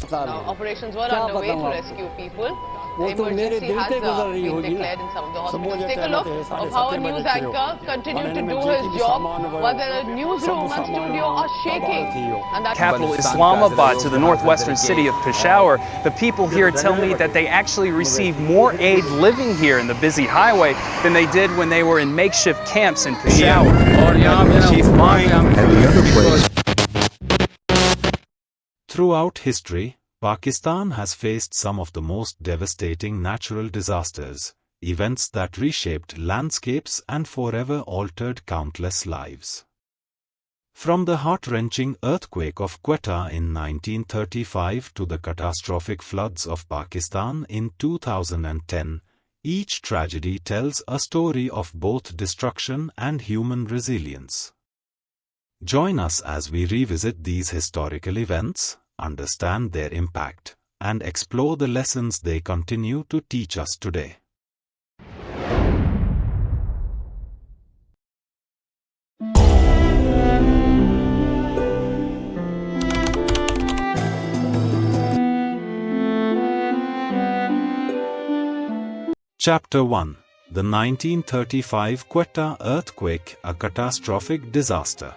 Now, operations were underway to rescue people. वो तो मेरे Emergency दिल has पे गुजर रही been होगी ना। declared in some of the समझो hospitals. Take a time look होते हैं, साढ़े of how a सात news बजे anchor continued to do his की job सामान वो while the newsroom and studio are shaking. And that Capital Islamabad to the northwestern city of Peshawar. The people here tell me that they actually receive more aid living here in the busy highway than they did when they were in makeshift camps in Peshawar. And the other place. Throughout history, Pakistan has faced some of the most devastating natural disasters, events that reshaped landscapes and forever altered countless lives. From the heart-wrenching earthquake of Quetta in 1935 to the catastrophic floods of Pakistan in 2010, each tragedy tells a story of both destruction and human resilience. Join us as we revisit these historical events, understand their impact, and explore the lessons they continue to teach us today. Chapter 1: The 1935 Quetta Earthquake, a catastrophic disaster.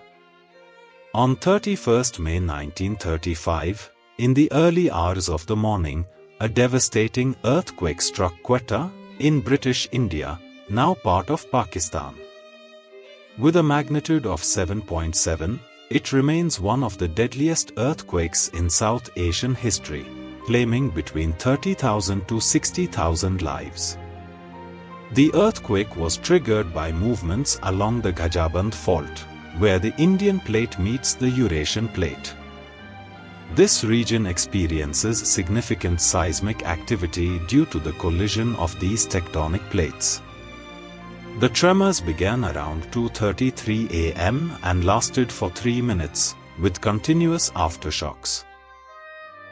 On 31st May 1935, in the early hours of the morning, a devastating earthquake struck Quetta, in British India, now part of Pakistan. With a magnitude of 7.7, it remains one of the deadliest earthquakes in South Asian history, claiming between 30,000 to 60,000 lives. The earthquake was triggered by movements along the Gajaband Fault, where the Indian plate meets the Eurasian plate. This region experiences significant seismic activity due to the collision of these tectonic plates. The tremors began around 2:33 a.m. and lasted for 3 minutes, with continuous aftershocks.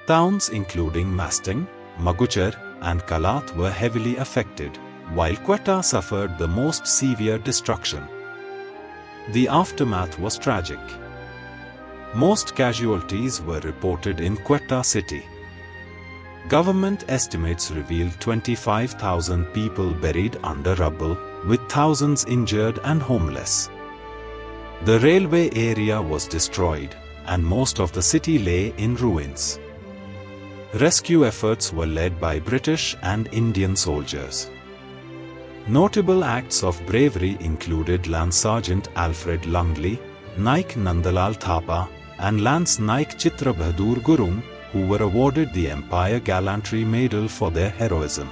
Towns including Masting, Maguchar, and Kalat were heavily affected, while Quetta suffered the most severe destruction. The aftermath was tragic. Most casualties were reported in Quetta city. Government estimates revealed 25,000 people buried under rubble, with thousands injured and homeless. The railway area was destroyed, and most of the city lay in ruins. Rescue efforts were led by British and Indian soldiers. Notable acts of bravery included Lance Sergeant Alfred Langley, Naik Nandalal Thapa, and Lance Naik Chitra Bahadur Gurung, who were awarded the Empire Gallantry Medal for their heroism.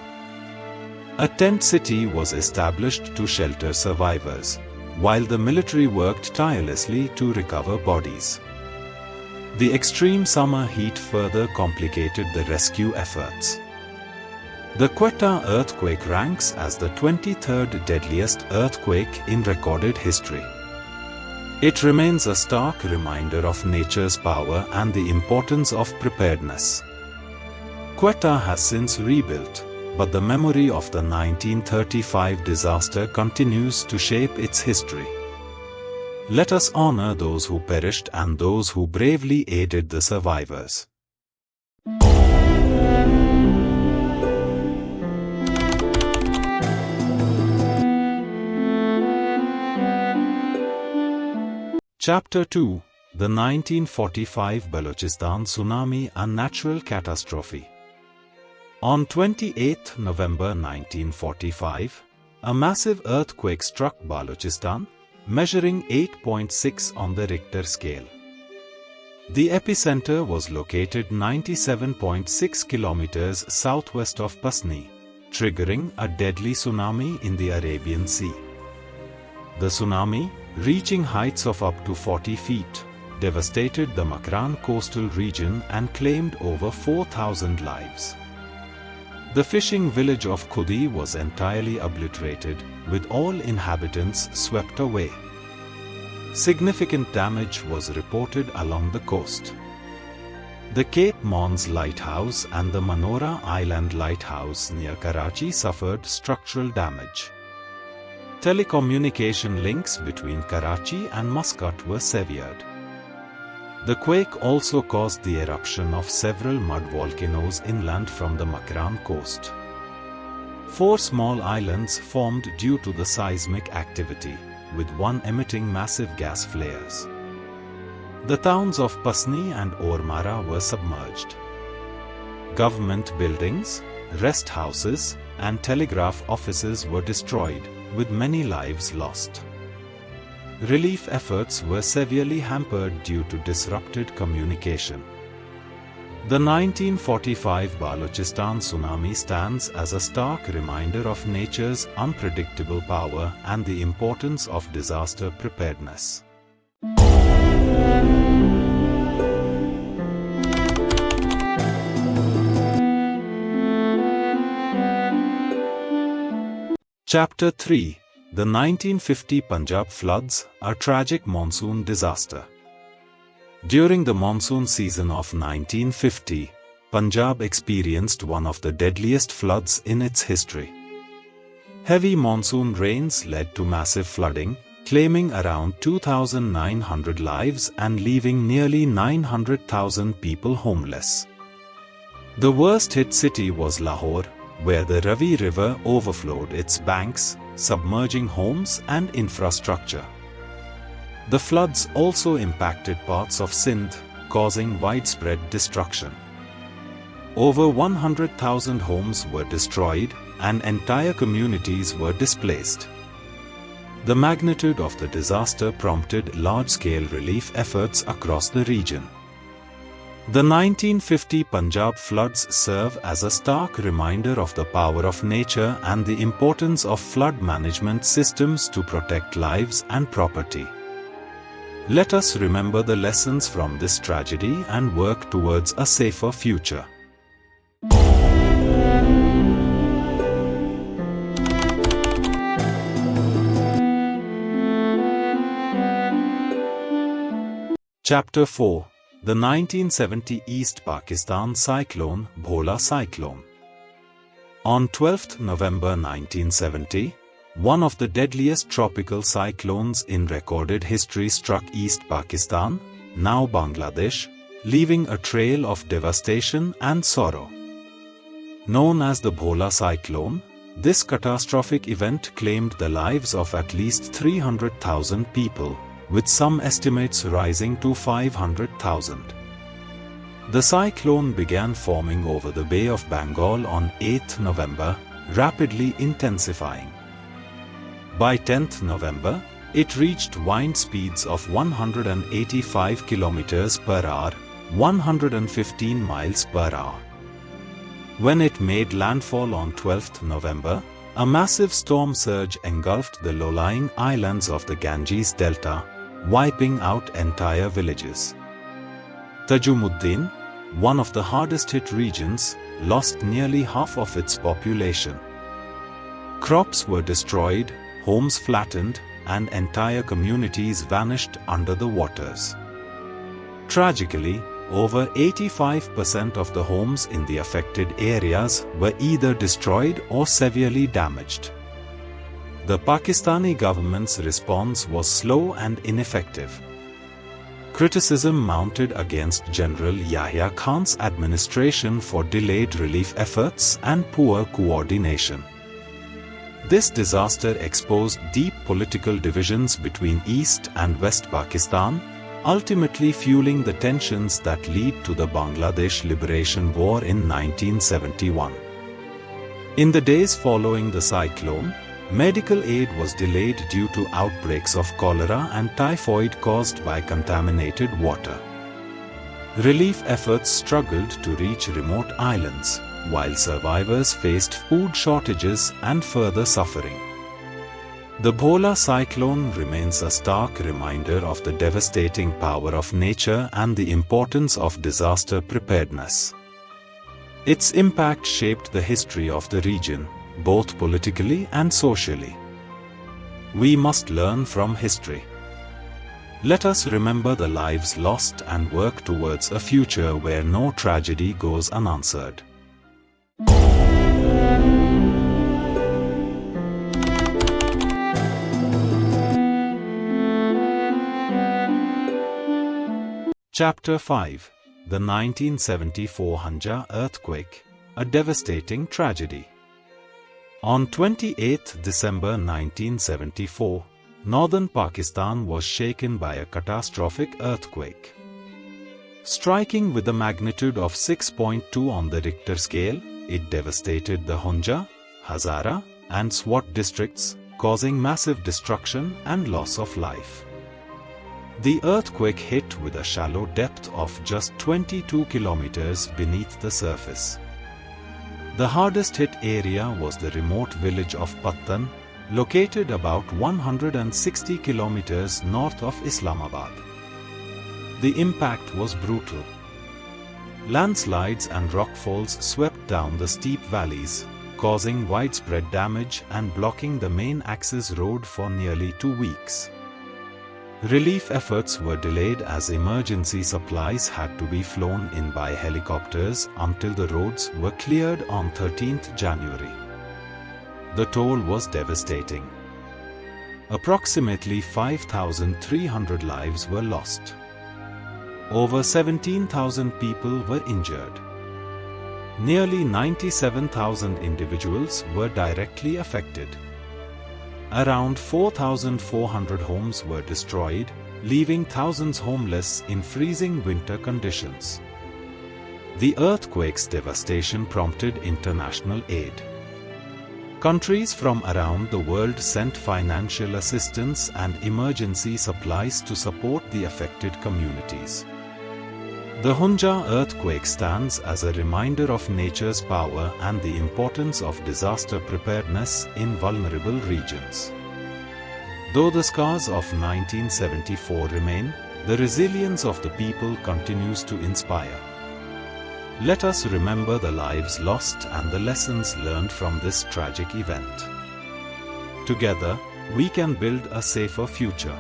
A tent city was established to shelter survivors, while the military worked tirelessly to recover bodies. The extreme summer heat further complicated the rescue efforts. The Quetta earthquake ranks as the 23rd deadliest earthquake in recorded history. It remains a stark reminder of nature's power and the importance of preparedness. Quetta has since rebuilt, but the memory of the 1935 disaster continues to shape its history. Let us honor those who perished and those who bravely aided the survivors. Chapter 2: The 1945 Balochistan Tsunami, a Natural Catastrophe. On 28 November 1945, a massive earthquake struck Balochistan, measuring 8.6 on the Richter scale. The epicenter was located 97.6 kilometers southwest of Pasni, triggering a deadly tsunami in the Arabian Sea. The tsunami, reaching heights of up to 40 feet, devastated the Makran coastal region and claimed over 4,000 lives. The fishing village of Khudi was entirely obliterated, with all inhabitants swept away. Significant damage was reported along the coast. The Cape Mons Lighthouse and the Manora Island Lighthouse near Karachi suffered structural damage. Telecommunication links between Karachi and Muscat were severed. The quake also caused the eruption of several mud volcanoes inland from the Makran coast. 4 small islands formed due to the seismic activity, with one emitting massive gas flares. The towns of Pasni and Ormara were submerged. Government buildings, rest houses, and telegraph offices were destroyed, with many lives lost. Relief efforts were severely hampered due to disrupted communication. The 1945 Balochistan tsunami stands as a stark reminder of nature's unpredictable power and the importance of disaster preparedness. Chapter 3: The 1950 Punjab floods, a tragic monsoon disaster. During the monsoon season of 1950, Punjab experienced one of the deadliest floods in its history. Heavy monsoon rains led to massive flooding, claiming around 2,900 lives and leaving nearly 900,000 people homeless. The worst-hit city was Lahore, where the Ravi River overflowed its banks, submerging homes and infrastructure. The floods also impacted parts of Sindh, causing widespread destruction. Over 100,000 homes were destroyed and entire communities were displaced. The magnitude of the disaster prompted large-scale relief efforts across the region. The 1950 Punjab floods serve as a stark reminder of the power of nature and the importance of flood management systems to protect lives and property. Let us remember the lessons from this tragedy and work towards a safer future. Chapter 4: The 1970 East Pakistan Cyclone, Bhola Cyclone. On 12 November 1970, one of the deadliest tropical cyclones in recorded history struck East Pakistan, now Bangladesh, leaving a trail of devastation and sorrow. Known as the Bhola cyclone, this catastrophic event claimed the lives of at least 300,000 people, with some estimates rising to 500,000. The cyclone began forming over the Bay of Bengal on 8 November, rapidly intensifying. By 10 November, it reached wind speeds of 185 km per hour, 115 miles per hour. When it made landfall on 12 November, a massive storm surge engulfed the low-lying islands of the Ganges Delta, wiping out entire villages. Tajumuddin, one of the hardest-hit regions, lost nearly half of its population. Crops were destroyed, homes flattened, and entire communities vanished under the waters. Tragically, over 85% of the homes in the affected areas were either destroyed or severely damaged. The Pakistani government's response was slow and ineffective. Criticism mounted against General Yahya Khan's administration for delayed relief efforts and poor coordination. This disaster exposed deep political divisions between East and West Pakistan, ultimately fueling the tensions that led to the Bangladesh Liberation War in 1971. In the days following the cyclone, medical aid was delayed due to outbreaks of cholera and typhoid caused by contaminated water. Relief efforts struggled to reach remote islands, while survivors faced food shortages and further suffering. The Bhola cyclone remains a stark reminder of the devastating power of nature and the importance of disaster preparedness. Its impact shaped the history of the region, both politically and socially. We must learn from history. Let us remember the lives lost and work towards a future where no tragedy goes unanswered. Chapter 5: The 1974 Hunja Earthquake, a devastating tragedy. On 28 December 1974, northern Pakistan was shaken by a catastrophic earthquake. Striking with a magnitude of 6.2 on the Richter scale, it devastated the Hunja, Hazara, and Swat districts, causing massive destruction and loss of life. The earthquake hit with a shallow depth of just 22 kilometers beneath the surface. The hardest hit area was the remote village of Pattan, located about 160 kilometers north of Islamabad. The impact was brutal. Landslides and rockfalls swept down the steep valleys, causing widespread damage and blocking the main access road for nearly 2 weeks. Relief efforts were delayed as emergency supplies had to be flown in by helicopters until the roads were cleared on 13th January. The toll was devastating. Approximately 5,300 lives were lost. Over 17,000 people were injured. Nearly 97,000 individuals were directly affected. Around 4,400 homes were destroyed, leaving thousands homeless in freezing winter conditions. The earthquake's devastation prompted international aid. Countries from around the world sent financial assistance and emergency supplies to support the affected communities. The Hunja earthquake stands as a reminder of nature's power and the importance of disaster preparedness in vulnerable regions. Though the scars of 1974 remain, the resilience of the people continues to inspire. Let us remember the lives lost and the lessons learned from this tragic event. Together, we can build a safer future.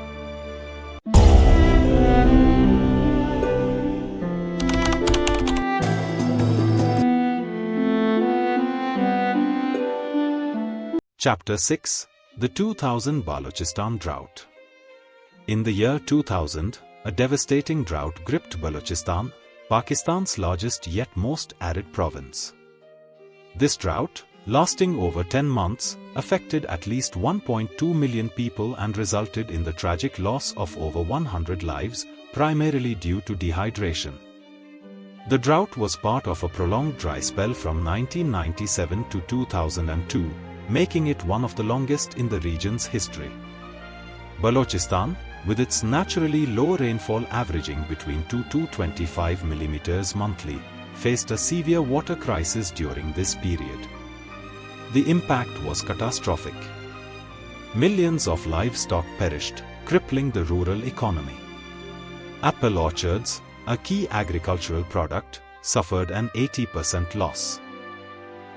Chapter 6: The 2000 Balochistan Drought. In the year 2000, a devastating drought gripped Balochistan, Pakistan's largest yet most arid province. This drought, lasting over 10 months, affected at least 1.2 million people and resulted in the tragic loss of over 100 lives, primarily due to dehydration. The drought was part of a prolonged dry spell from 1997 to 2002, making it one of the longest in the region's history. Balochistan, with its naturally low rainfall averaging between 2 to 25 millimeters monthly, faced a severe water crisis during this period. The impact was catastrophic. Millions of livestock perished, crippling the rural economy. Apple orchards, a key agricultural product, suffered an 80% loss.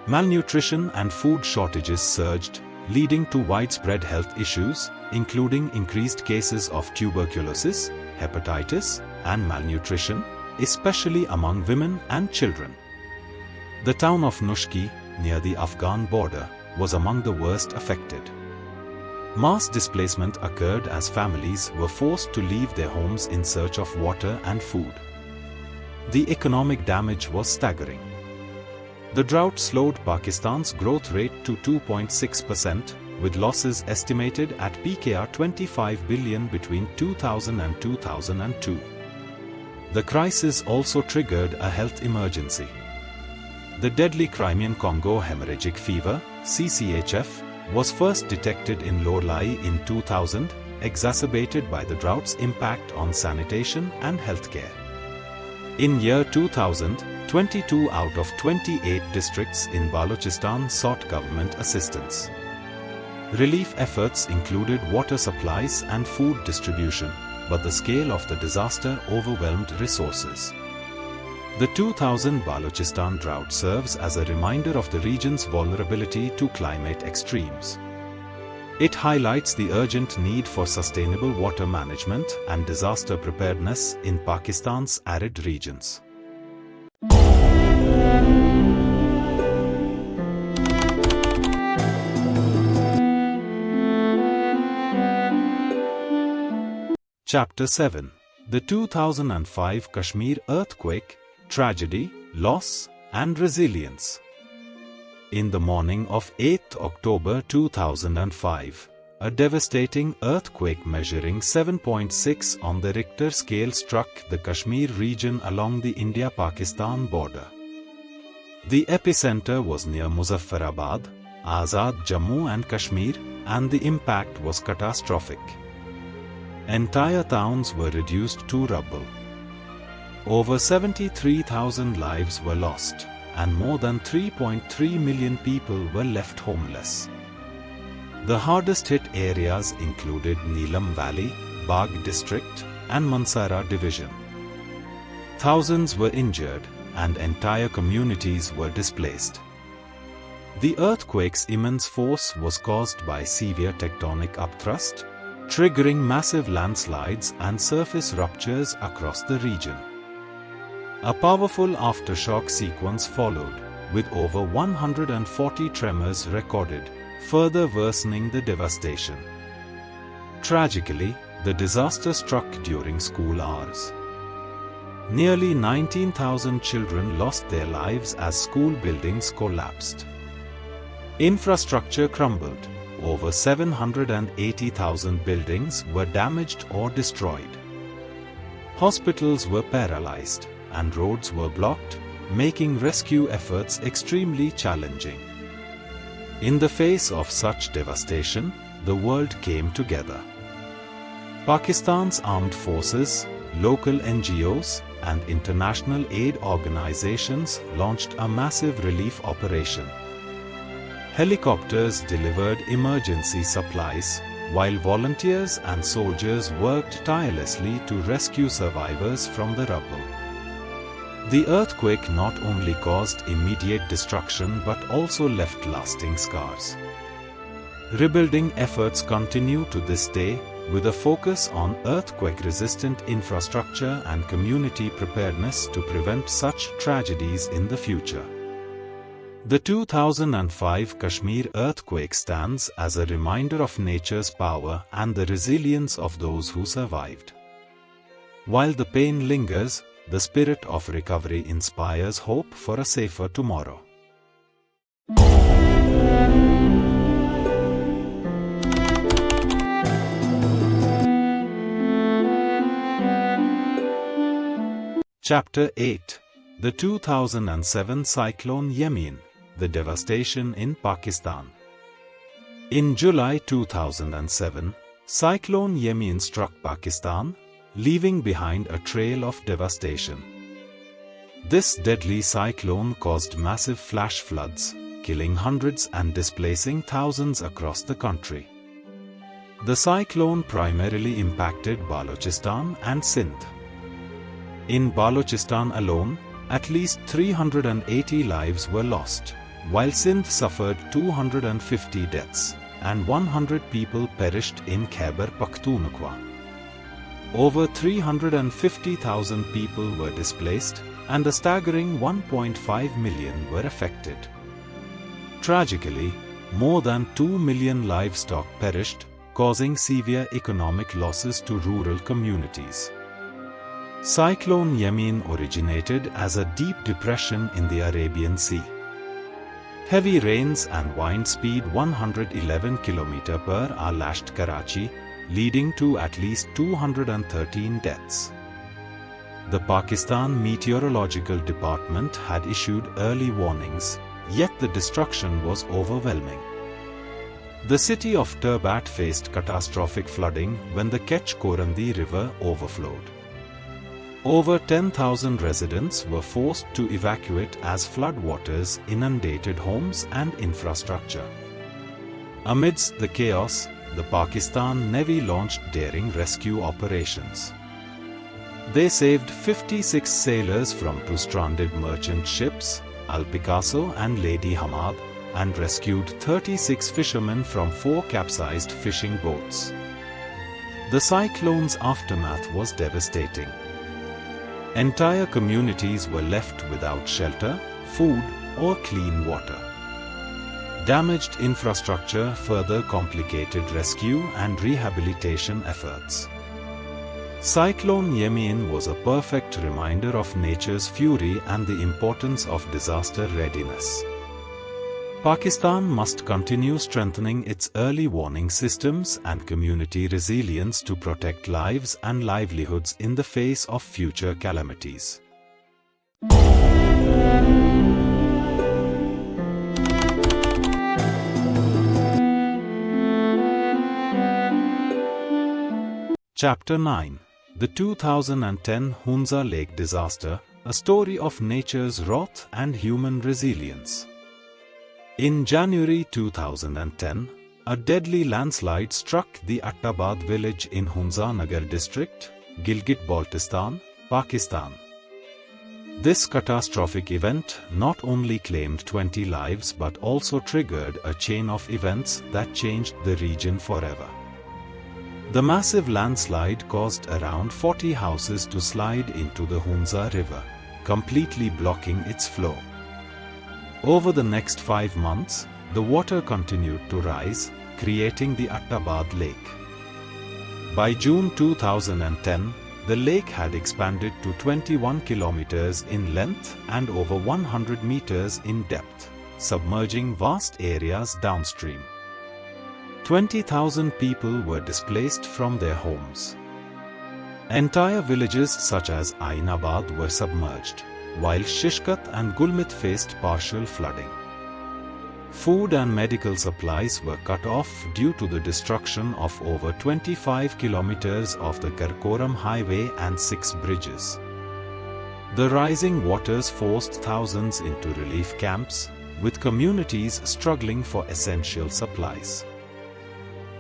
Malnutrition and food shortages surged, leading to widespread health issues, including increased cases of tuberculosis, hepatitis, and malnutrition, especially among women and children. The town of Nushki, near the Afghan border, was among the worst affected. Mass displacement occurred as families were forced to leave their homes in search of water and food. The economic damage was staggering. The drought slowed Pakistan's growth rate to 2.6%, with losses estimated at PKR 25 billion between 2000 and 2002. The crisis also triggered a health emergency. The deadly Crimean Congo hemorrhagic fever, CCHF, was first detected in Lorlai in 2000, exacerbated by the drought's impact on sanitation and healthcare. In year 2000, 22 out of 28 districts in Balochistan sought government assistance. Relief efforts included water supplies and food distribution, but the scale of the disaster overwhelmed resources. The 2000 Balochistan drought serves as a reminder of the region's vulnerability to climate extremes. It highlights the urgent need for sustainable water management and disaster preparedness in Pakistan's arid regions. Chapter 7: The 2005 Kashmir earthquake, tragedy, loss, and resilience. In the morning of 8 October 2005, a devastating earthquake measuring 7.6 on the Richter scale struck the Kashmir region along the India-Pakistan border. The epicenter was near Muzaffarabad, Azad Jammu and Kashmir, and the impact was catastrophic. Entire towns were reduced to rubble. Over 73,000 lives were lost, and more than 3.3 million people were left homeless. The hardest hit areas included Neelam Valley, Bagh district, and Mansara division. Thousands were injured, and entire communities were displaced. The earthquake's immense force was caused by severe tectonic upthrust, triggering massive landslides and surface ruptures across the region. A powerful aftershock sequence followed, with over 140 tremors recorded, further worsening the devastation. Tragically, the disaster struck during school hours. Nearly 19,000 children lost their lives as school buildings collapsed. Infrastructure crumbled. Over 780,000 buildings were damaged or destroyed. Hospitals were paralyzed, and roads were blocked, making rescue efforts extremely challenging. In the face of such devastation, the world came together. Pakistan's armed forces, local NGOs, and international aid organizations launched a massive relief operation. Helicopters delivered emergency supplies, while volunteers and soldiers worked tirelessly to rescue survivors from the rubble. The earthquake not only caused immediate destruction but also left lasting scars. Rebuilding efforts continue to this day, with a focus on earthquake-resistant infrastructure and community preparedness to prevent such tragedies in the future. The 2005 Kashmir earthquake stands as a reminder of nature's power and the resilience of those who survived. While the pain lingers, the spirit of recovery inspires hope for a safer tomorrow. Chapter 8. The 2007 Cyclone Yamin, the devastation in Pakistan. In July 2007, Cyclone Yamin struck Pakistan, leaving behind a trail of devastation. This deadly cyclone caused massive flash floods, killing hundreds and displacing thousands across the country. The cyclone primarily impacted Balochistan and Sindh. In Balochistan alone, at least 380 lives were lost, while Sindh suffered 250 deaths, and 100 people perished in Khyber Pakhtunkhwa. Over 350,000 people were displaced, and a staggering 1.5 million were affected. Tragically, more than 2 million livestock perished, causing severe economic losses to rural communities. Cyclone Yamin originated as a deep depression in the Arabian Sea. Heavy rains and wind speed 111 km/h lashed Karachi, leading to at least 213 deaths. The Pakistan Meteorological Department had issued early warnings, yet the destruction was overwhelming. The city of Turbat faced catastrophic flooding when the Kech-Korandi River overflowed. Over 10,000 residents were forced to evacuate as floodwaters inundated homes and infrastructure. Amidst the chaos, the Pakistan Navy launched daring rescue operations. They saved 56 sailors from two stranded merchant ships, Al Picasso and Lady Hamad, and rescued 36 fishermen from 4 capsized fishing boats. The cyclone's aftermath was devastating. Entire communities were left without shelter, food, or clean water. Damaged infrastructure further complicated rescue and rehabilitation efforts. Cyclone Yemin was a perfect reminder of nature's fury and the importance of disaster readiness. Pakistan must continue strengthening its early warning systems and community resilience to protect lives and livelihoods in the face of future calamities. Chapter 9: The 2010 Hunza Lake Disaster, a story of nature's wrath and human resilience. In January 2010, a deadly landslide struck the Attabad village in Hunza Nagar district, Gilgit-Baltistan, Pakistan. This catastrophic event not only claimed 20 lives but also triggered a chain of events that changed the region forever. The massive landslide caused around 40 houses to slide into the Hunza River, completely blocking its flow. Over the next 5 months, the water continued to rise, creating the Attabad Lake. By June 2010, the lake had expanded to 21 kilometers in length and over 100 meters in depth, submerging vast areas downstream. 20,000 people were displaced from their homes. Entire villages such as Ainabad were submerged, while Shishkat and Gulmit faced partial flooding. Food and medical supplies were cut off due to the destruction of over 25 kilometers of the Karakoram highway and 6 bridges. The rising waters forced thousands into relief camps, with communities struggling for essential supplies.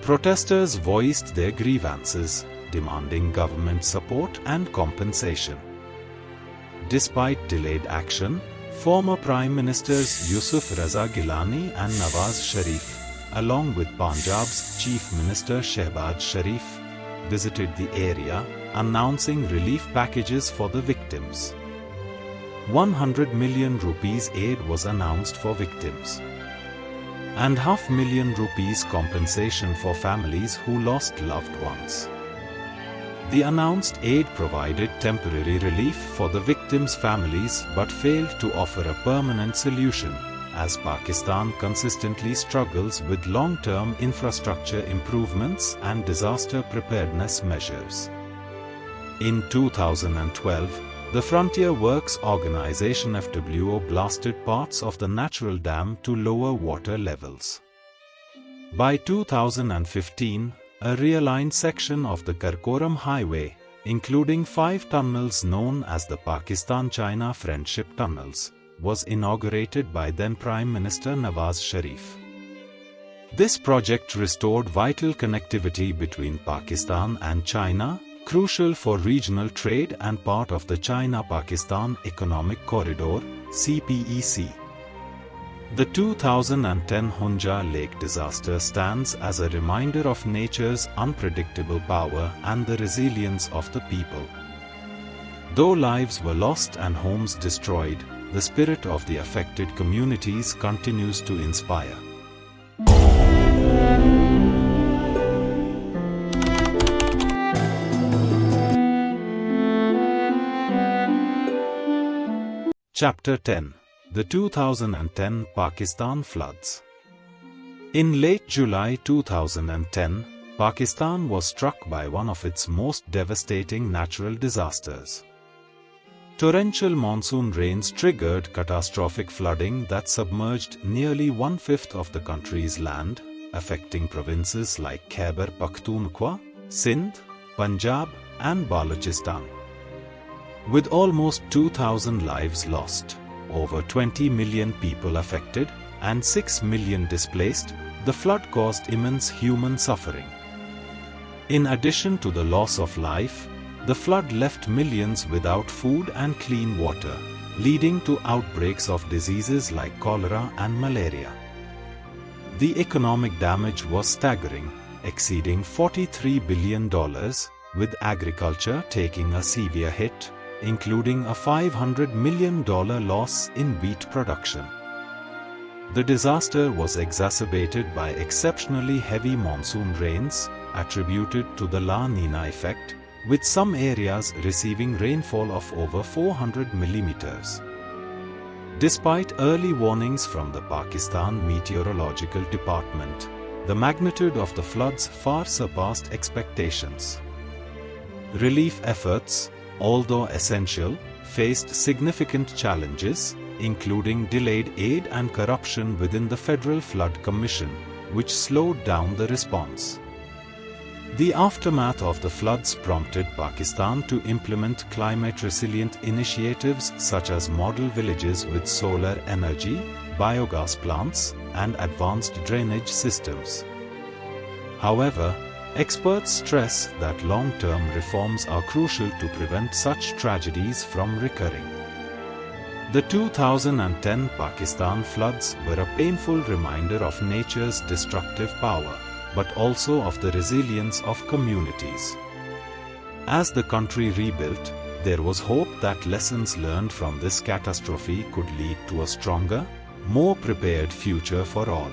Protesters voiced their grievances, demanding government support and compensation. Despite delayed action, former Prime Ministers Yusuf Raza Gilani and Nawaz Sharif, along with Punjab's Chief Minister Shehbaz Sharif, visited the area, announcing relief packages for the victims. 100 million rupees aid was announced for victims, and ₹500,000 rupees compensation for families who lost loved ones. The announced aid provided temporary relief for the victims' families but failed to offer a permanent solution, as Pakistan consistently struggles with long-term infrastructure improvements and disaster preparedness measures. In 2012, the Frontier Works Organization FWO blasted parts of the natural dam to lower water levels. By 2015, a realigned section of the Karakoram Highway, including 5 tunnels known as the Pakistan-China Friendship Tunnels, was inaugurated by then Prime Minister Nawaz Sharif. This project restored vital connectivity between Pakistan and China, crucial for regional trade and part of the China-Pakistan Economic Corridor, CPEC. The 2010 Hunza Lake disaster stands as a reminder of nature's unpredictable power and the resilience of the people. Though lives were lost and homes destroyed, the spirit of the affected communities continues to inspire. Chapter 10: The 2010 Pakistan Floods. In late July 2010, Pakistan was struck by one of its most devastating natural disasters. Torrential monsoon rains triggered catastrophic flooding that submerged nearly 1/5 of the country's land, affecting provinces like Khyber Pakhtunkhwa, Sindh, Punjab, and Balochistan. With almost 2,000 lives lost, over 20 million people affected, and 6 million displaced, the flood caused immense human suffering. In addition to the loss of life, the flood left millions without food and clean water, leading to outbreaks of diseases like cholera and malaria. The economic damage was staggering, exceeding $43 billion, with agriculture taking a severe hit, including a $500 million loss in wheat production. The disaster was exacerbated by exceptionally heavy monsoon rains, attributed to the La Nina effect, with some areas receiving rainfall of over 400 millimeters. Despite early warnings from the Pakistan Meteorological Department, the magnitude of the floods far surpassed expectations. Relief efforts, although essential, faced significant challenges, including delayed aid and corruption within the Federal Flood Commission, which slowed down the response. The aftermath of the floods prompted Pakistan to implement climate-resilient initiatives such as model villages with solar energy, biogas plants, and advanced drainage systems. However, experts stress that long-term reforms are crucial to prevent such tragedies from recurring. The 2010 Pakistan floods were a painful reminder of nature's destructive power, but also of the resilience of communities. As the country rebuilt, there was hope that lessons learned from this catastrophe could lead to a stronger, more prepared future for all.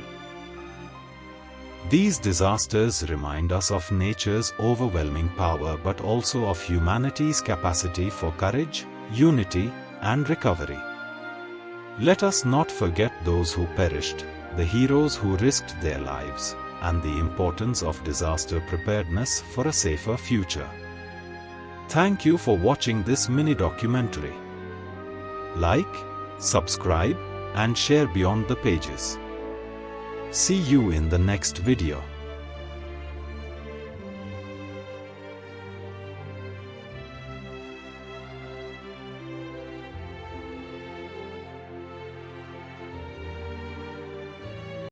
These disasters remind us of nature's overwhelming power but also of humanity's capacity for courage, unity, and recovery. Let us not forget those who perished, the heroes who risked their lives, and the importance of disaster preparedness for a safer future. Thank you for watching this mini documentary. Like, subscribe, and share beyond the pages. See you in the next video.